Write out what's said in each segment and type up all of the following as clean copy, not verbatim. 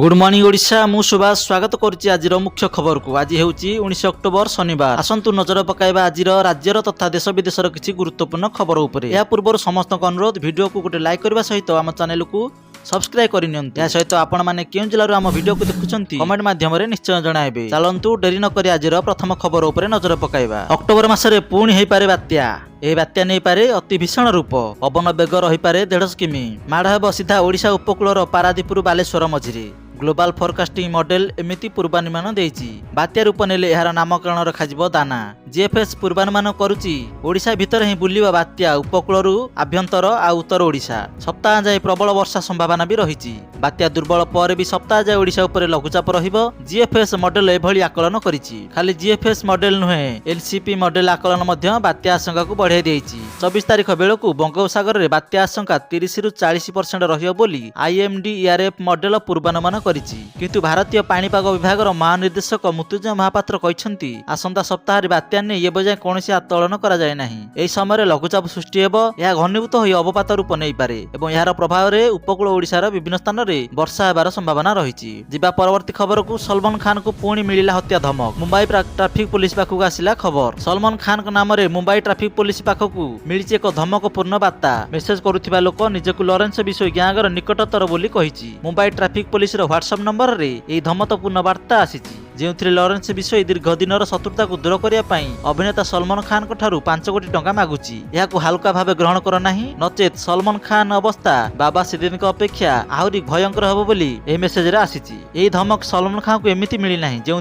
Good morning Odisha मु सुभाष स्वागत करुच्ची आज मुख्य खबर को। आज हूँ 19 अक्टोबर शनिवार। आसंतु नजर पकाइबा आज राज्यर तथा देश विदेशर किसी गुरुत्वपूर्ण खबर उपर। या पूर्व समस्त अनुरोध वीडियो को गोटे लाइक करने सहित आम चैनल को सब्सक्राइब करनी सहित आपण मैंने क्यों जिलूर आम वीडियो को देखुंत कमेंट माध्यम निश्चय जणाइबे। चलतु डेरी नक आज प्रथम खबर उपर नजर पकाइबा। अक्टोबर मासरे पुणी हो पारे बात्या। यह बात्या नहीं पारे अति भीषण रूप। पवन बेग रही पारे 150 किमी। माड़ हेब सीधा ओडिशा उपकूलर पारादीपुर बालेश्वर मझिरे। ग्लोबल फोरकास्टिंग मॉडल एमिति पूर्वानुमान देइछि। बात्या रूप नेले एहार नामकरण रखाजिबो दाना। जीएफएस पूर्वानुमान करुछि ओडिशा भितर ही बुलिबा बात्या उपकूलरू आभ्यंतर आ उत्तर ओडिशा। सप्ताह जाए प्रबल वर्षा संभावना भी रहिछि। बात्या दुर्बल पर भी सप्ताह जाए ओडिशा उपरे लघुचाप रहिबो। जीएफएस मॉडल एभली आकलन करिछि। खाली जीएफएस मॉडल नुहे एलसीपी मॉडल आकलन मध्य बात्या आशंका को बढ़ाई देइछि। 24 तारिख बेलकु बंगोपसागर रे बात्या आशंका 30 रु 40% रहियो बोली आईएमडी ईआरएफ मॉडल पूर्वानुमान किंतु भारतीय पाणीपाग विभाग महानिर्देशक मृत्युंजय महापात्र कहते आसंता सप्ताह बात्या ने ये बजाय कौन आतोलन कर समय लघुचाप सृष्टि हेब। यह घनीभूत हो अवपात रूप नहीं पारे और यार प्रभाव में उपकूल ओडिशार विभिन्न स्थान में वर्षा होबार संभावना रही। जिबा परवर्ती खबर को सलमान खान को पुणी मिला हत्या धमक। मुंबई ट्राफिक पुलिस पाखक आसिला खबर। सलमान खान नाम मुंबई ट्राफिक पुलिस पाखक मिली एक धमकपूर्ण बार्ता। मेसेज करुवा लोक निजक लॉरेंस बिशोई गैंगर निकटतर बोली कही। Mumbai traffic police WhatsApp number रे यह धमकपूर्ण बार्ता आसीची जो लॉरेंस बिशोई दीर्घ दिनर शत्रुता को दूर करने अभिनेता सलमान खान को 5 कोटी टंका मागुची। यह हल्का भाव ग्रहण कर नाही नचेत सलमान खान अवस्था बाबा सिद्दीकी अपेक्षा आहरी भयंकर होब बोली यह मेसेज रे आसीची। यह धमक सलमान खान को एमिति मिली नाही जो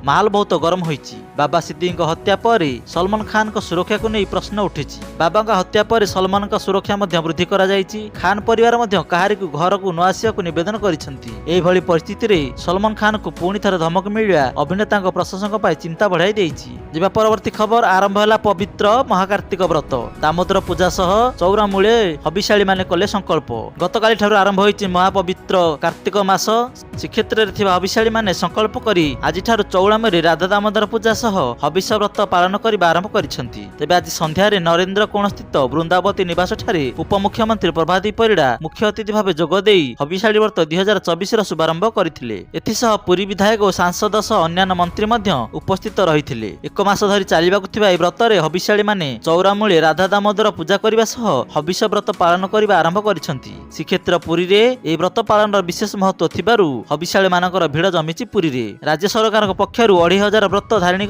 माहौल बहुत गरम होईची। बाबा सिद्दीकी हत्या पर सलमान खान को सुरक्षा को नहीं प्रश्न उठिची। बाबा का हत्या पर सलमान का सुरक्षा वृद्धि करा जायछि। खान परिवार कहारी घर को न आसिया को निवेदन करिसेंती। एही भली परिस्थिति रे सलमान खान को पुणी थरे धमक मिलिया अभिनेता प्रशंसक चिंता बढ़ाई देइछि। जिबा परवर्ती खबर आरंभ है पवित्र महाकार्तिक व्रत। दामोदर पूजा सह चौरा मूले हबिशाली माने कले संकल्प। गतकाली ठारू आरंभ होइछि महापवित्र कार्तिक मास। श्रीक्षेत्र रे थिबा हबिशाली माने संकल्प करी आज ठारू चौरामूले राधा दामोदर पूजा सह हबिष व्रत पालन करिबा आरंभ करिसेंती। तेबे आज संध्यारे नरेंद्र कोण स्थित वृंदावती निवास ठारे उपमुख्यमंत्री प्रभादी परिडा मुख्य अतिथि भावे जोग देई हबिशाली व्रत 2024 रो शुभारंभ करथिले। एथिसह पुरी विधायक और सांसद सह अन्य मंत्री उपस्थित रही। एक मास धरी चलवाक व्रत में हबिशाली माने चौरामूले राधा दामोदर पूजा करने सह हबिष व्रत पालन करने आरंभ करिसेंती। श्रीक्षेत्र पुरी रे ए व्रत पालन विशेष महत्व थिबारु हबिशाली मानकर भिड़ जमिछि पुरी रे। राज्य सरकार पक्षरु 2500 व्रत धारिणी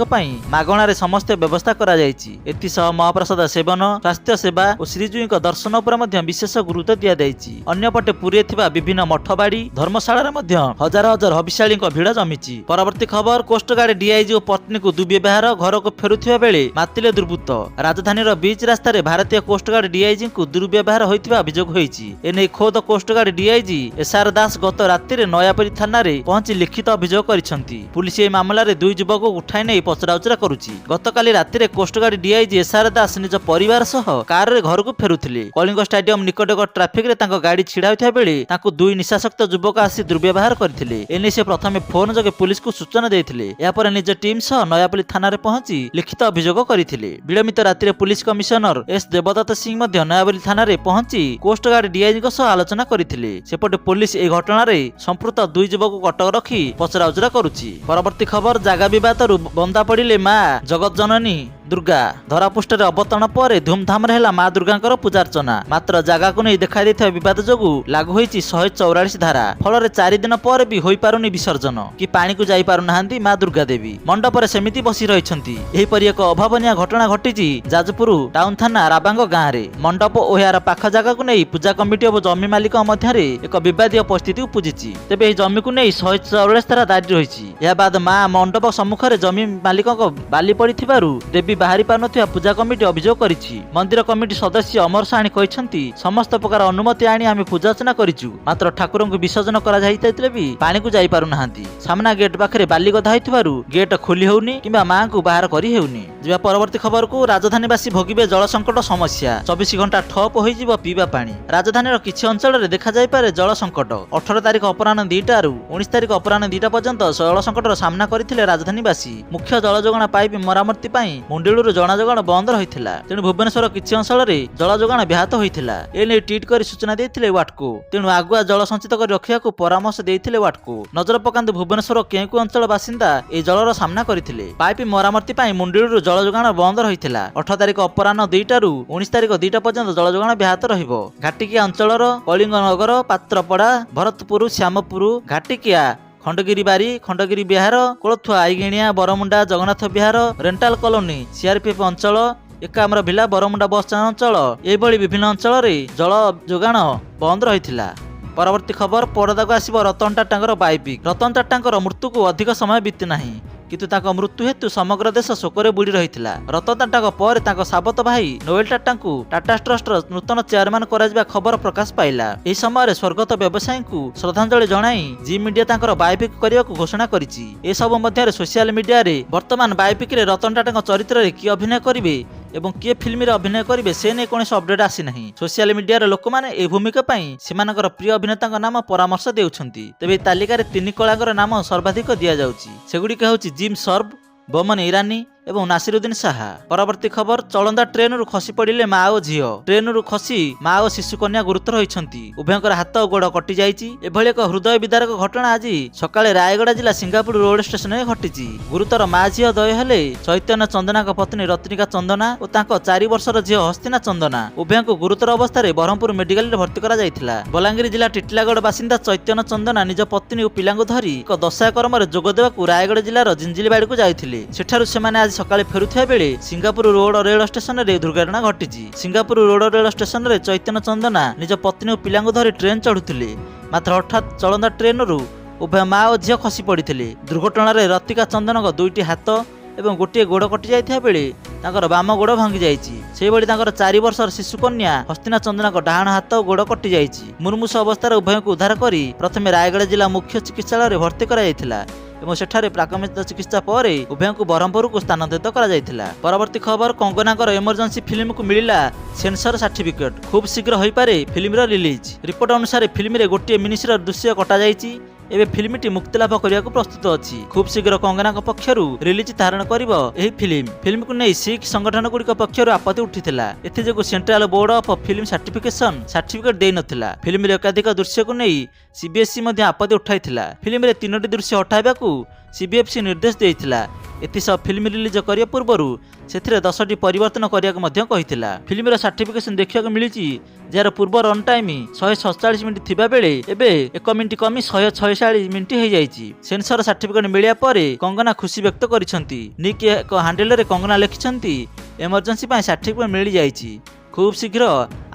मागणारे समस्त व्यवस्था करा जायछि। एथिसह महाप्रसाद सेवन स्वास्थ्य सेवा और श्रीजीवी दर्शन उपर विशेष गुरुत्व दिया जायछि। अन्यपटे पुरी थिबा विभिन्न मठबाड़ी धर्मशाला हजार हजार हबिशाली भिड़ जमिछि। परवर्ती खबर कोस्टगार्ड डीआईजी और पत्नी को दुर्व्यवहार घर को फेरुथिबा बेले मातिले दुर्बृत्त। राजधानी बीच रास्ता भारतीय कोस्टगार्ड डीआईजी को दुर्व्यवहार होइतिबा अभियोग होइछि। एने खोद कोस्टगार्ड डीआईजी एसआर दास गत राति नयापल्ली थाना रे पहुंची लिखित अभियोग करिसेंती। पुलिस ए मामला रे 2 युवक को उठाई नहीं पचराउचरा करुछि। गतकाली राति कोस्टगार्ड डीआईजी एसआर दास निज परिवार सह कार रे घर को फेरुथिले। कलिंग स्टेडियम निकट ट्राफिक रे तांको गाड़ी छिड़ा होइथिबा बेले तांको 2 निशासक्त युवक आसी दुर्व्यवहार करथिले। एने से प्रथमे फोन जगे पुलिस को सूचना देथिले। यापर निज टीम सह नयापल्ली थाना रे पहुंची लिखित अभियोग करथिले। विलंबित राति police commissioner S Devdutt Singh Nayapalli थाना रे पहुंची कोस्टगार्ड डीआईजी सह आलोचना करथिले। सेपटे पुलिस ए घटना रे संपृक्त 2 युवक को अटक रखी पचराउचरा करुछि। परवर्ती खबर जागा विवाद बंदा पड़िले मां जगत जननी दुर्गा। धरापृष्ठ अवतरण पर धूमधाम है मां दुर्गा पूजा अर्चना। मात्र जगह को नहीं देखा विवाद जो लागू होती 144 धारा। फल 4 दिन पर भी हो पारुनी विसर्जन कि पानी को जाई पारु नाहांती मां दुर्गा देवी। मंडप रे सेमिति बसी रहिछंती। एहीपरि एक अभावनीय घटना घटिछि जाजपुर टाउन थाना राबांग गाँव रे। मंडप और यार पाख जगह को नहीं पूजा कमिटी और जमी मालिक मध्य एक विवादीय परिस्थिति उपजिछि। तेबे एही जमी को नहीं 144 धारा दायरी रहिछि। या बाद मां मंडप सम्मुख रे जमी मालिक बाली पड़िथिबारु देवी बाहरी पारुनथिबा पूजा कमिटी अभियोग करिछि। मंदिर कमिटी सदस्य अमर साणी कहछंती समस्त प्रकार अनुमति आनी आमे पूजा अर्चना करिछु। मात्र ठाकुर को विसर्जन करा जाइतले भी पानी को जाई पारु नाहांती। सामना गेट पाखरे बाली गधा होइथिबारु गेट खोली होउनी किबा मां को बाहर करी हेउनी। जिबा परवर्ती खबर को राजधानीवासी भोगिबे जल संकट समस्या। 24 घंटा ठप होइजिबो पीबा पानी। राजधानीर किछि अंचल रे देखा जाय पारे जल संकट। 18 तारिख अपराह्न 2टा रु 19 तारिख अपराह्न 2टा पर्यंत जल संकटर सामना करथिले राजधानीवासी। मुख्य जल जोगाण पाइप मरामती पई मुंडी ମୁଣ୍ଡିଳୁରୁ ଜଳ ଯୋଗାଣ ବନ୍ଦ ରହିଥିଲା। ତେଣୁ ଭୁବନେଶ୍ୱର କିଛି ଅଞ୍ଚଳରେ ଜଳ ଯୋଗାଣ ବ୍ୟାହତ ହୋଇଥିଲା। ଏନେଇ ଟ୍ୱିଟ୍ କରି ସୂଚନା ଦେଇଥିଲେ ୱାଟକୋ। ତେଣୁ ଆଗୁଆ ଜଳ ସଞ୍ଚିତ କରି ରଖିବାକୁ ପରାମର୍ଶ ଦେଇଥିଲେ ୱାଟକୋ। ନଜର ପକାନ୍ତୁ ଭୁବନେଶ୍ୱର କେଉଁ କେଉଁ ଅଞ୍ଚଳ ବାସିନ୍ଦା ଏହି ଜଳର ସାମ୍ନା କରିଥିଲେ। ପାଇପ୍ ମରାମତି ପାଇଁ ମୁଣ୍ଡିଳୁରୁ ଜଳ ଯୋଗାଣ ବନ୍ଦ ରହିଥିଲା। 18 ତାରିଖ ଅପରାହ୍ନ 2ଟାରୁ 19 ତାରିଖ 2ଟା ପର୍ଯ୍ୟନ୍ତ ଜଳ ଯୋଗାଣ ବ୍ୟାହତ ରହିବ। ଘାଟିକିଆ ଅଞ୍ଚଳର Kalinganagar, Patrapada, Bharatpur, Shyampur, Ghatikia, Khandagiri Bari, Khandagiri Vihar, Kolathia, Aiginia, Baramunda, Jagannath Vihar, rental colony, CRPF ଅଞ୍ଚଳ, Ekamra villa, Baramunda bus stand ଅଞ୍ଚଳ ଏହିଭଳି ବିଭିନ୍ନ ଅଞ୍ଚଳରେ ଜଳ ଯୋଗାଣ ବନ୍ଦ ରହିଥିଲା। ପରବର୍ତ୍ତୀ ଖବର ପରଦାକୁ ଆସିବ ରତନ ଟାଟାଙ୍କର ବାୟୋପିକ୍। ରତନ ଟାଟାଙ୍କର ମୃତ୍ୟୁକୁ ଅଧିକ ସମୟ ବିତି ନାହିଁ, କିନ୍ତୁ ତାଙ୍କ ମୃତ୍ୟୁ ହେତୁ ସମଗ୍ର ଦେଶ ଶୋକରେ ବୁଡ଼ି ରହିଥିଲା। ରତନ ଟାଟାଙ୍କ ପରେ ତାଙ୍କ ସାବତ ଭାଇ ନୋଏଲ ଟାଟାଙ୍କୁ ଟାଟା ଟ୍ରଷ୍ଟର ନୂତନ ଚେୟାରମ୍ୟାନ କରାଯିବା ଖବର ପ୍ରକାଶ ପାଇଲା। ଏହି ସମୟରେ ସ୍ୱର୍ଗତ ବ୍ୟବସାୟୀଙ୍କୁ ଶ୍ରଦ୍ଧାଞ୍ଜଳି ଜଣାଇ ଜି ମିଡିଆ ତାଙ୍କର ବାୟୋପିକ୍ କରିବାକୁ ଘୋଷଣା କରିଛି। ଏସବୁ ମଧ୍ୟରେ ସୋସିଆଲ ମିଡିଆରେ ବର୍ତ୍ତମାନ ବାୟୋପିକ୍ରେ ରତନ ଟାଟାଙ୍କ ଚରିତ୍ରରେ କିଏ ଅଭିନୟ କରିବେ ଏବଂ କିଏ ଫିଲ୍ମରେ ଅଭିନୟ କରିବେ ସେ ନେଇ କୌଣସି ଅପଡେଟ୍ ଆସିନାହିଁ। ସୋସିଆଲ ମିଡିଆର ଲୋକମାନେ ଏହି ଭୂମିକା ପାଇଁ ସେମାନଙ୍କର ପ୍ରିୟ ଅଭିନେତାଙ୍କ ନାମ ପରାମର୍ଶ ଦେଉଛନ୍ତି। ତେବେ ଏହି ତାଲିକାରେ 3 କଳାଙ୍କର ନାମ ସର୍ବାଧିକ ଦିଆଯାଉଛି। ସେଗୁଡ଼ିକ ହେଉଛି ଜିମ୍ ସର୍ବ, ବୋମନ ଇରାନୀ ଏବଂ ନାସିରୁଦ୍ଦିନ ଶାହା। ପରବର୍ତ୍ତୀ ଖବର ଚଳନ୍ତା ଟ୍ରେନରୁ ଖସି ପଡ଼ିଲେ ମା ଓ ଝିଅ। ଟ୍ରେନରୁ ଖସି ମା ଓ ଶିଶୁ କନ୍ୟା ଗୁରୁତର ହୋଇଛନ୍ତି। ଉଭୟଙ୍କର ହାତ ଓ ଗୋଡ଼ କଟି ଯାଇଛି। ଏଭଳି ଏକ ହୃଦୟ ବିଦାରକ ଘଟଣା ଆଜି ସକାଳେ ରାୟଗଡ଼ା ଜିଲ୍ଲା ସିଙ୍ଗାପୁର ରୋଡ ଷ୍ଟେସନରେ ଘଟିଛି। ଗୁରୁତର ମା ଝିଅ ଦ୍ୱୟ ହେଲେ ଚୈତନ୍ୟ ଚନ୍ଦନାଙ୍କ ପତ୍ନୀ ରତ୍ନିକା ଚନ୍ଦନା ଓ ତାଙ୍କ 4 ବର୍ଷର ଝିଅ ହସ୍ତିନା ଚନ୍ଦନା। ଉଭୟଙ୍କୁ ଗୁରୁତର ଅବସ୍ଥାରେ ବ୍ରହ୍ମପୁର ମେଡିକାଲରେ ଭର୍ତ୍ତି କରାଯାଇଥିଲା। ବଲାଙ୍ଗୀର ଜିଲ୍ଲା ଟିଟିଲାଗଡ଼ ବାସିନ୍ଦା ଚୈତନ୍ୟ ଚନ୍ଦନା ନିଜ ପତ୍ନୀ ଓ ପିଲାଙ୍କୁ ଧରି ଏକ ଦଶାୟ କର୍ମରେ ଯୋଗ ଦେବାକୁ ରାୟଗଡ଼ ଜିଲ୍ଲାର ଜିଞ୍ଜିଲିବାଡ଼ିକୁ ଯାଇଥିଲେ। ସେଠାରୁ ସେମାନେ ଆଜି ସକାଳେ ଫେରୁଥିବା ବେଳେ ସିଙ୍ଗାପୁର ରୋଡ ରେଳ ଷ୍ଟେସନରେ ଦୁର୍ଘଟଣା ଘଟିଛି। ସିଙ୍ଗାପୁର ରୋଡ ରେଳ ଷ୍ଟେସନରେ ଚୈତନ୍ୟ ଚନ୍ଦନା ନିଜ ପତ୍ନୀ ଓ ପିଲାଙ୍କୁ ଧରି ଟ୍ରେନ ଚଢୁଥିଲେ। ମାତ୍ର ହଠାତ୍ ଚଳନ୍ତା ଟ୍ରେନରୁ ଉଭୟ ମା ଓ ଝିଅ ଖସି ପଡ଼ିଥିଲେ। ଦୁର୍ଘଟଣାରେ ରତିକା ଚନ୍ଦନଙ୍କ 2ଟି ହାତ ଏବଂ ଗୋଟିଏ ଗୋଡ଼ କଟି ଯାଇଥିବା ବେଳେ ତାଙ୍କର ବାମ ଗୋଡ଼ ଭାଙ୍ଗି ଯାଇଛି। ସେହିଭଳି ତାଙ୍କର 4 ବର୍ଷର ଶିଶୁ କନ୍ୟା ହସ୍ତିନା ଚନ୍ଦନାଙ୍କ ଡାହାଣ ହାତ ଓ ଗୋଡ଼ କଟି ଯାଇଛି। ମୁମୂର୍ଷୁ ଅବସ୍ଥାରେ ଉଭୟଙ୍କୁ ଉଦ୍ଧାର କରି ପ୍ରଥମେ ରାୟଗଡ଼ା ଜିଲ୍ଲା ମୁଖ୍ୟ ଚିକିତ୍ସାଳୟରେ ଭର୍ତ୍ତି କରାଯାଇଥିଲା ଏବଂ ସେଠାରେ ପ୍ରାଥମିକ ଚିକିତ୍ସା ପରେ ଉଭୟଙ୍କୁ ବ୍ରହ୍ମପୁରକୁ ସ୍ଥାନାନ୍ତରିତ କରାଯାଇଥିଲା। ପରବର୍ତ୍ତୀ ଖବର କଙ୍ଗନାଙ୍କର ଏମର୍ଜେନ୍ସି ଫିଲ୍ମକୁ ମିଳିଲା ସେନ୍ସର ସାର୍ଟିଫିକେଟ୍। ଖୁବ୍ ଶୀଘ୍ର ହୋଇପାରେ ଫିଲ୍ମର ରିଲିଜ୍। ରିପୋର୍ଟ ଅନୁସାରେ ଫିଲ୍ମରେ ଗୋଟିଏ ମିନିଟ୍ର ଦୃଶ୍ୟ କଟାଯାଇଛି। ଏବେ ଫିଲ୍ମଟି ମୁକ୍ତିଲାଭ କରିବାକୁ ପ୍ରସ୍ତୁତ ଅଛି। ଖୁବ୍ ଶୀଘ୍ର କଙ୍ଗନାଙ୍କ ପକ୍ଷରୁ ରିଲିଜ୍ ଧାରଣ କରିବ ଏହି ଫିଲ୍ମକୁ ନେଇ ଶିଖ୍ ସଂଗଠନଗୁଡ଼ିକ ପକ୍ଷରୁ ଆପତ୍ତି ଉଠିଥିଲା। ଏଥିଯୋଗୁଁ central board of film certificate ଦେଇନଥିଲା। ଫିଲ୍ମରେ ଏକାଧିକ ଦୃଶ୍ୟକୁ ନେଇ ସିବିଏଫ୍ସି ମଧ୍ୟ ଆପତ୍ତି ଉଠାଇଥିଲା। ଫିଲ୍ମରେ 3ଟି ଦୃଶ୍ୟ ହଟାଇବାକୁ ସିବିଏଫ୍ସି ନିର୍ଦ୍ଦେଶ ଦେଇଥିଲା। ଏଥିସହ ଫିଲ୍ମ ରିଲିଜ୍ କରିବା ପୂର୍ବରୁ ସେଥିରେ 10ଟି ପରିବର୍ତ୍ତନ କରିବାକୁ ମଧ୍ୟ କହିଥିଲା। ଫିଲ୍ମର ସାର୍ଟିଫିକେସନ ଦେଖିବାକୁ ମିଳିଛି ଯାହାର ପୂର୍ବ ରନ୍ ଟାଇମ୍ 147 ମିନିଟ୍ ଥିବା ବେଳେ ଏବେ 1 ମିନିଟ୍ କମି 146 ମିନିଟ୍ ହୋଇଯାଇଛି। ସେନ୍ସର ସାର୍ଟିଫିକେଟ୍ ମିଳିବା ପରେ କଙ୍ଗନା ଖୁସି ବ୍ୟକ୍ତ କରିଛନ୍ତି। ନିକ୍ ଏକ ହ୍ୟାଣ୍ଡେଲରେ କଙ୍ଗନା ଲେଖିଛନ୍ତି, ଏମର୍ଜେନ୍ସି ପାଇଁ ସାର୍ଟିଫିକେଟ୍ ମିଳିଯାଇଛି। ଖୁବ୍ ଶୀଘ୍ର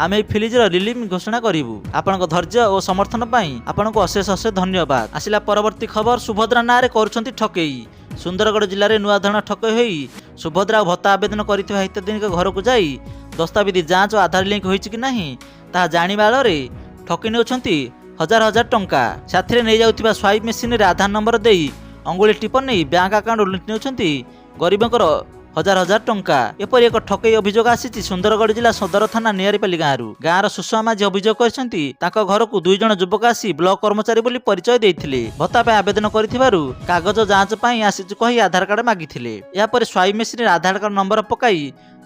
ଆମେ ଏହି ଫିଲ୍ମର ରିଲିଜ୍ ଘୋଷଣା କରିବୁ। ଆପଣଙ୍କ ଧୈର୍ଯ୍ୟ ଓ ସମର୍ଥନ ପାଇଁ ଆପଣଙ୍କୁ ଅଶେଷ ଧନ୍ୟବାଦ। ଆସିଲା ପରବର୍ତ୍ତୀ ଖବର ସୁଭଦ୍ରା ନାଁରେ କରୁଛନ୍ତି ଠକେଇ। ସୁନ୍ଦରଗଡ଼ ଜିଲ୍ଲାରେ ନୂଆ ଧରଣ ଠକେଇ ହୋଇ ସୁଭଦ୍ରା ଓ ଭତ୍ତା ଆବେଦନ କରିଥିବା ହିତାଧିକାରୀଙ୍କ ଘରକୁ ଯାଇ ଦସ୍ତାବିଜ ଯାଞ୍ଚ ଓ ଆଧାର ଲିଙ୍କ ହୋଇଛି କି ନାହିଁ ତାହା ଜାଣିବା ଆଳରେ ଠକି ନେଉଛନ୍ତି ହଜାର ଟଙ୍କା। ସାଥିରେ ନେଇଯାଉଥିବା ସ୍ୱାଇପ୍ ମେସିନରେ ଆଧାର ନମ୍ବର ଦେଇ ଅଙ୍ଗୁଳି ଟିପ ନେଇ ବ୍ୟାଙ୍କ ଆକାଉଣ୍ଟ ଲୁଟି ନେଉଛନ୍ତି ଗରିବଙ୍କର ହଜାର ଟଙ୍କା। ଏପରି ଏକ ଠକେଇ ଅଭିଯୋଗ ଆସିଛି ସୁନ୍ଦରଗଡ଼ ଜିଲ୍ଲା ସଦର ଥାନା ନିଆରିପାଲି ଗାଁରୁ। ଗାଁର ସୁଷମା ମାଝୀ ଅଭିଯୋଗ କରିଛନ୍ତି ତାଙ୍କ ଘରକୁ 2 ଜଣ ଯୁବକ ଆସି ବ୍ଲକ କର୍ମଚାରୀ ବୋଲି ପରିଚୟ ଦେଇଥିଲେ। ଭତ୍ତା ପାଇଁ ଆବେଦନ କରିଥିବାରୁ କାଗଜ ଯାଞ୍ଚ ପାଇଁ ଆସିଛୁ କହି ଆଧାର କାର୍ଡ ମାଗିଥିଲେ। ଏହାପରେ ସ୍ୱାଇପ୍ ମେସିନରେ ଆଧାର କାର୍ଡ ନମ୍ବର ପକାଇ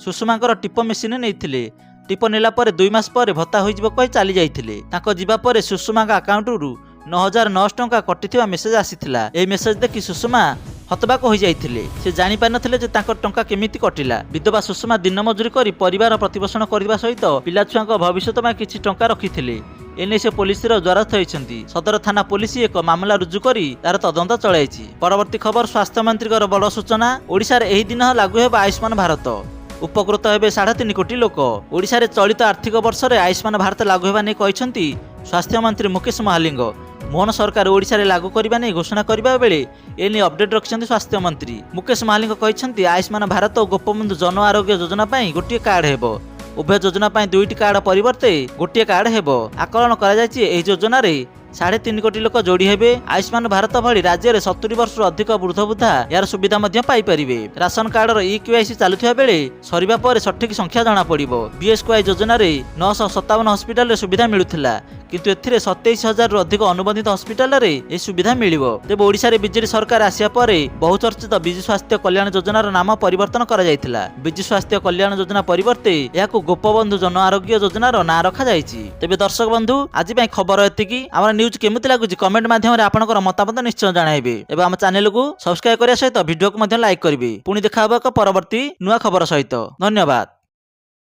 ସୁଷମାଙ୍କର ଟିପ ମେସିନ ନେଇଥିଲେ। ଟିପ ନେଲା ପରେ 2 ମାସ ପରେ ଭତ୍ତା ହୋଇଯିବ କହି ଚାଲି ଯାଇଥିଲେ। ତାଙ୍କ ଯିବା ପରେ ସୁଷମାଙ୍କ ଆକାଉଣ୍ଟରୁ 9,900 ଟଙ୍କା କଟିଥିବା ମେସେଜ ଆସିଥିଲା। ଏହି ମେସେଜ ଦେଖି ସୁଷମା ହତବାକ ହୋଇଯାଇଥିଲେ। ସେ ଜାଣିପାରିନଥିଲେ ଯେ ତାଙ୍କ ଟଙ୍କା କେମିତି କଟିଲା। ବିଧବା ସୁଷମା ଦିନ ମଜୁରୀ କରି ପରିବାର ପ୍ରତିପୋଷଣ କରିବା ସହିତ ପିଲାଛୁଆଙ୍କ ଭବିଷ୍ୟତ ପାଇଁ କିଛି ଟଙ୍କା ରଖିଥିଲେ। ଏନେଇ ସେ ପୋଲିସର ଦ୍ୱାରସ୍ଥ ହୋଇଛନ୍ତି। ସଦର ଥାନା ପୋଲିସ ଏକ ମାମଲା ରୁଜୁ କରି ତାର ତଦନ୍ତ ଚଳାଇଛି। ପରବର୍ତ୍ତୀ ଖବର ସ୍ୱାସ୍ଥ୍ୟମନ୍ତ୍ରୀଙ୍କର ବଡ଼ ସୂଚନା। ଓଡ଼ିଶାରେ ଏହି ଦିନ ଲାଗୁ ହେବ ଆୟୁଷ୍ମାନ ଭାରତ। ଉପକୃତ ହେବେ 3.5 କୋଟି ଲୋକ। ଓଡ଼ିଶାରେ ଚଳିତ ଆର୍ଥିକ ବର୍ଷରେ ଆୟୁଷ୍ମାନ ଭାରତ ଲାଗୁ ହେବା ନେଇ କହିଛନ୍ତି ସ୍ୱାସ୍ଥ୍ୟମନ୍ତ୍ରୀ ମୁକେଶ ମହାଲିଙ୍ଗ। ମୋହନ ସରକାର ଓଡ଼ିଶାରେ ଲାଗୁ କରିବା ନେଇ ଘୋଷଣା କରିବା ବେଳେ ଏନେଇ ଅପଡେଟ୍ ରଖିଛନ୍ତି ସ୍ୱାସ୍ଥ୍ୟମନ୍ତ୍ରୀ ମୁକେଶ ମହାଲିଙ୍ଗ। କହିଛନ୍ତି ଆୟୁଷ୍ମାନ ଭାରତ ଓ ଗୋପବନ୍ଧୁ ଜନ ଆରୋଗ୍ୟ ଯୋଜନା ପାଇଁ ଗୋଟିଏ କାର୍ଡ ହେବ। ଉଭୟ ଯୋଜନା ପାଇଁ 2ଟି କାର୍ଡ ପରିବର୍ତ୍ତେ ଗୋଟିଏ କାର୍ଡ ହେବ। ଆକଳନ କରାଯାଇଛି ଏହି ଯୋଜନାରେ 3.5 କୋଟି ଲୋକ ଯୋଡ଼ି ହେବେ। ଆୟୁଷ୍ମାନ ଭାରତ ଭଳି ରାଜ୍ୟରେ 70 ବର୍ଷରୁ ଅଧିକ ବୃଦ୍ଧ ବୃଦ୍ଧା ଏହାର ସୁବିଧା ମଧ୍ୟ ପାଇପାରିବେ। ରାସନ କାର୍ଡର ଇକେୱାଇସି ଚାଲୁଥିବା ବେଳେ ସରିବା ପରେ ସଠିକ ସଂଖ୍ୟା ଜଣାପଡ଼ିବ। ବିଏସ୍କେୱାଇ ଯୋଜନାରେ 957 ହସ୍ପିଟାଲରେ ସୁବିଧା ମିଳୁଥିଲା, କିନ୍ତୁ ଏଥିରେ 27,000ରୁ ଅଧିକ ଅନୁବନ୍ଧିତ ହସ୍ପିଟାଲରେ ଏହି ସୁବିଧା ମିଳିବ। ତେବେ ଓଡ଼ିଶାରେ ବିଜେଡି ସରକାର ଆସିବା ପରେ ବହୁଚର୍ଚ୍ଚିତ ବିଜୁ ସ୍ୱାସ୍ଥ୍ୟ କଲ୍ୟାଣ ଯୋଜନାର ନାମ ପରିବର୍ତ୍ତନ କରାଯାଇଥିଲା। ବିଜୁ ସ୍ୱାସ୍ଥ୍ୟ କଲ୍ୟାଣ ଯୋଜନା ପରିବର୍ତ୍ତେ ଏହାକୁ ଗୋପବନ୍ଧୁ ଜନ ଆରୋଗ୍ୟ ଯୋଜନାର ନାଁ ରଖାଯାଇଛି। ତେବେ ଦର୍ଶକ ବନ୍ଧୁ, ଆଜି ପାଇଁ ଖବର ଏତିକି। ଆମର ନ୍ୟୁଜ୍ କେମିତି ଲାଗୁଛି କମେଣ୍ଟ ମାଧ୍ୟମରେ ଆପଣଙ୍କର ମତାମତ ନିଶ୍ଚୟ ଜଣାଇବେ ଏବଂ ଆମ ଚ୍ୟାନେଲକୁ ସବସ୍କ୍ରାଇବ କରିବା ସହିତ ଭିଡିଓକୁ ମଧ୍ୟ ଲାଇକ୍ କରିବେ। ପୁଣି ଦେଖା ହେବ ଏକ ପରବର୍ତ୍ତୀ ନୂଆ ଖବର ସହିତ। ଧନ୍ୟବାଦ।